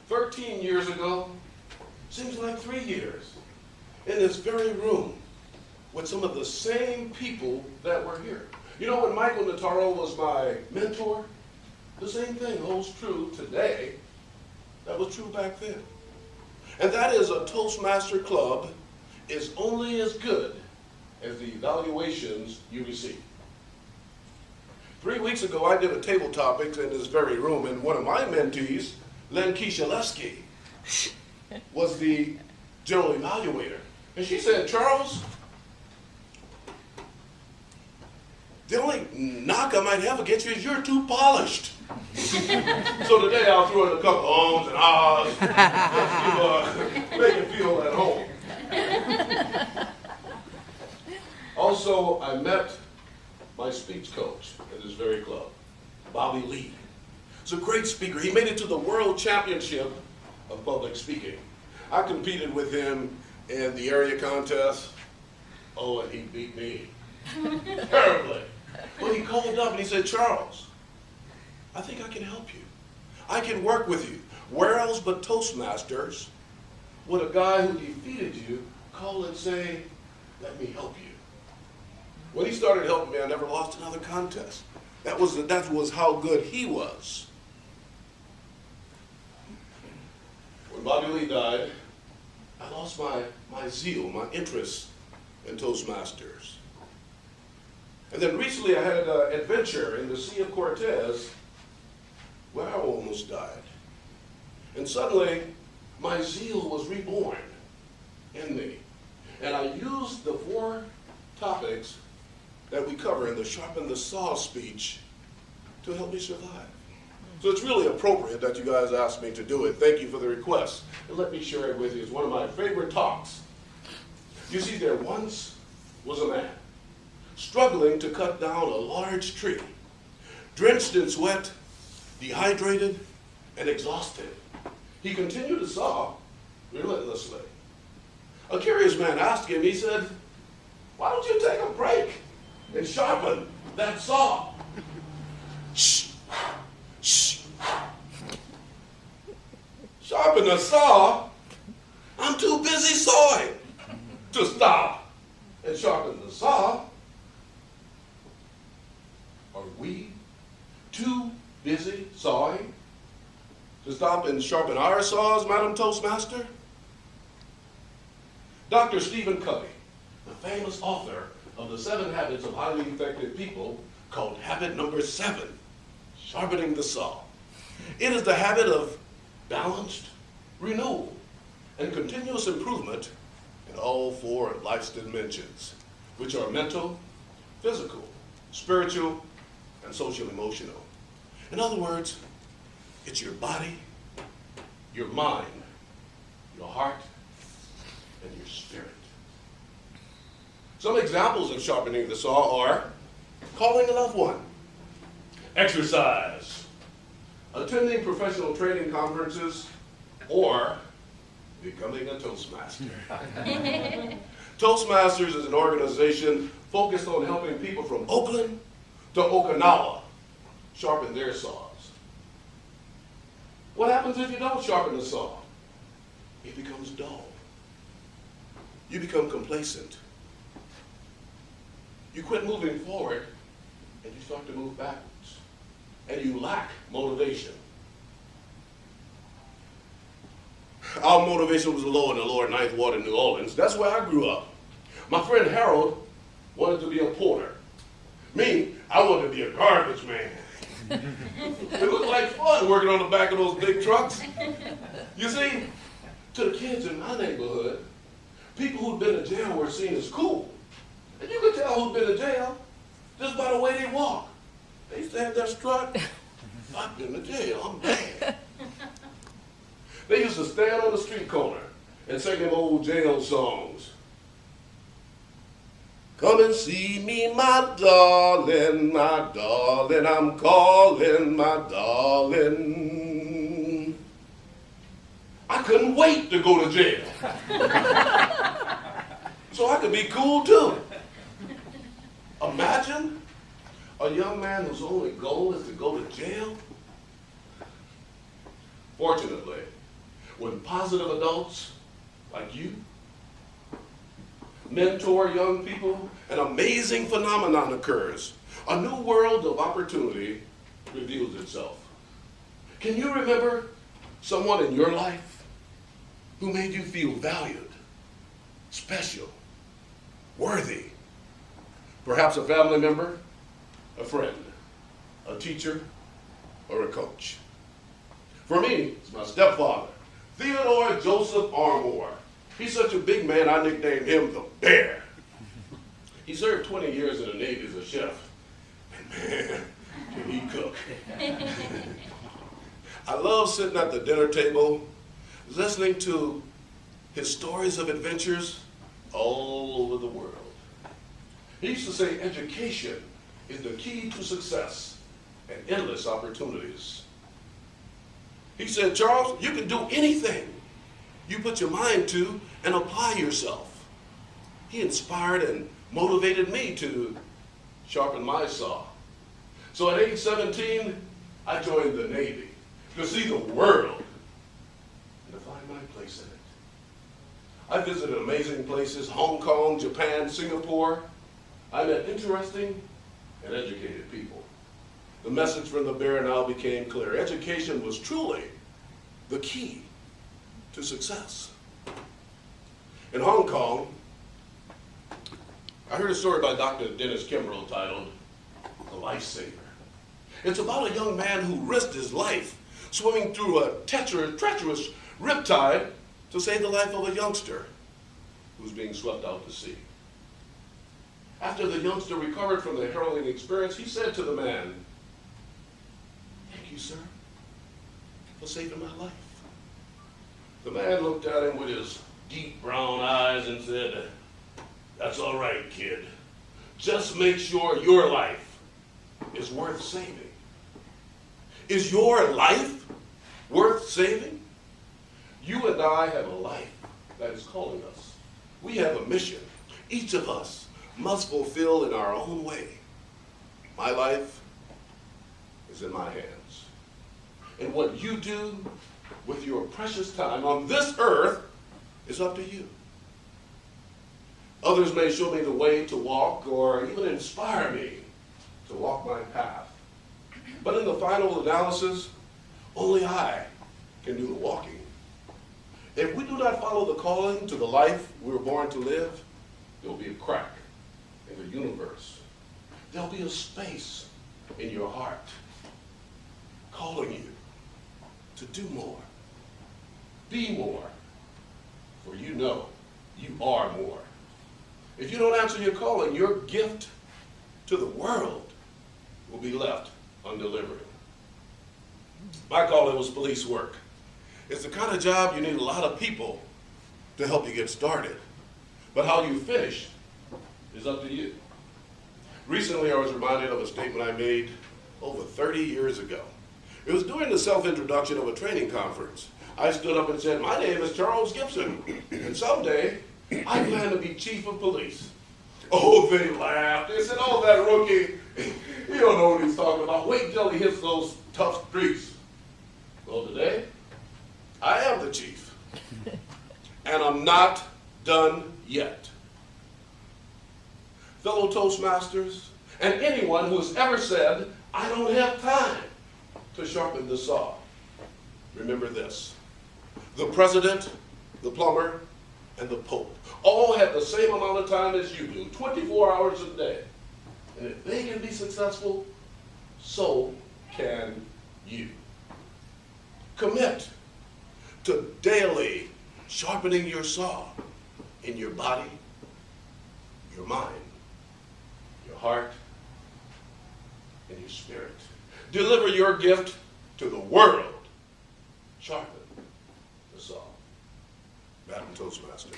13 years ago, seems like 3 years, in this very room with some of the same people that were here. You know, when Michael Notaro was my mentor, the same thing holds true today that was true back then. And that is, a Toastmaster club is only as good as the evaluations you receive. 3 weeks ago, I did a table topics in this very room, and one of my mentees, Len Kishalewski, was the general evaluator. And she said, Charles, the only knock I might have against you is you're too polished. So today I'll throw in a couple ums and ahs just to make it feel at home. Also, I met my speech coach at this very club, Bobby Lee. He's a great speaker. He made it to the World Championship of Public Speaking. I competed with him in the area contest. Oh, and he beat me terribly. But he called up and he said, Charles, I think I can help you. I can work with you. Where else but Toastmasters would a guy who defeated you call and say, let me help you? When he started helping me, I never lost another contest. That was how good he was. When Bobby Lee died, I lost my zeal, my interest in Toastmasters. And then recently I had an adventure in the Sea of Cortez where I almost died. And suddenly my zeal was reborn in me. And I used the 4 topics that we cover in the Sharpen the Saw speech to help me survive. So it's really appropriate that you guys asked me to do it. Thank you for the request. And let me share it with you. It's one of my favorite talks. You see, there once was a man struggling to cut down a large tree, drenched in sweat, dehydrated, and exhausted. He continued to saw relentlessly. A curious man asked him, he said, why don't you take a break and sharpen that saw? Shh, shh. Sharpen the saw? I'm too busy sawing to stop and sharpen the saw. Are we too busy sawing to stop and sharpen our saws, Madam Toastmaster? Dr. Stephen Covey, the famous author of the 7 Habits of Highly Effective People, called habit number 7, sharpening the saw. It is the habit of balanced renewal and continuous improvement in all 4 of life's dimensions, which are mental, physical, spiritual, and social emotional. In other words, it's your body, your mind, your heart, and your spirit. Some examples of sharpening the saw are calling a loved one, exercise, attending professional training conferences, or becoming a Toastmaster. Toastmasters is an organization focused on helping people from Oakland to Okinawa sharpen their saws. What happens if you don't sharpen the saw? It becomes dull. You become complacent. You quit moving forward and you start to move backwards. And you lack motivation. Our motivation was low in the lower Ninth Ward in New Orleans. That's where I grew up. My friend Harold wanted to be a porter. Me, I wanted to be a garbage man. It looked like fun working on the back of those big trucks. You see, to the kids in my neighborhood, people who'd been in jail were seen as cool. And you could tell who'd been in jail just by the way they walk. They used to have that strut. I've been to jail, I'm bad. They used to stand on the street corner and sing them old jail songs. Come and see me, my darling, I'm calling, my darling. I couldn't wait to go to jail. So I could be cool too. Imagine a young man whose only goal is to go to jail. Fortunately, when positive adults like you mentor young people, an amazing phenomenon occurs. A new world of opportunity reveals itself. Can you remember someone in your life who made you feel valued, special, worthy? Perhaps a family member, a friend, a teacher, or a coach. For me, it's my stepfather, Theodore Joseph Armour. He's such a big man, I nicknamed him the Bear. He served 20 years in the Navy as a chef. And man, can he cook. I love sitting at the dinner table, listening to his stories of adventures all over the world. He used to say education is the key to success and endless opportunities. He said, Charles, you can do anything you put your mind to and apply yourself. He inspired and motivated me to sharpen my saw. So at age 17, I joined the Navy to see the world and to find my place in it. I visited amazing places, Hong Kong, Japan, Singapore. I met interesting and educated people. The message from the Bear now became clear. Education was truly the key to success. In Hong Kong, I heard a story by Dr. Dennis Kimbrough titled The Lifesaver. It's about a young man who risked his life swimming through a treacherous riptide to save the life of a youngster who was being swept out to sea. After the youngster recovered from the harrowing experience, he said to the man, "Thank you, sir, for saving my life." The man looked at him with his deep brown eyes and said, "That's all right, kid. Just make sure your life is worth saving." Is your life worth saving? You and I have a life that is calling us. We have a mission. Each of us must fulfill in our own way. My life is in my hands. And what you do with your precious time on this earth is up to you. Others may show me the way to walk or even inspire me to walk my path. But in the final analysis, only I can do the walking. If we do not follow the calling to the life we were born to live, there will be a crack in the universe. There will be a space in your heart calling you to do more, be more, for you know you are more. If you don't answer your calling, your gift to the world will be left undelivered. My calling was police work. It's the kind of job you need a lot of people to help you get started. But how you finish is up to you. Recently, I was reminded of a statement I made over 30 years ago. It was during the self-introduction of a training conference. I stood up and said, "My name is Charles Gibson, and someday I plan to be chief of police." Oh, they laughed. They said, "Oh, that rookie, he don't know what he's talking about. Wait until he hits those tough streets." Well, today, I am the chief, and I'm not done yet. Fellow Toastmasters, and anyone who has ever said, "I don't have time to sharpen the saw," remember this. The president, the plumber, and the pope all have the same amount of time as you do, 24 hours a day. And if they can be successful, so can you. Commit to daily sharpening your saw in your body, your mind, your heart, and your spirit. Deliver your gift to the world. Sharpen the saw. Madam Toastmaster.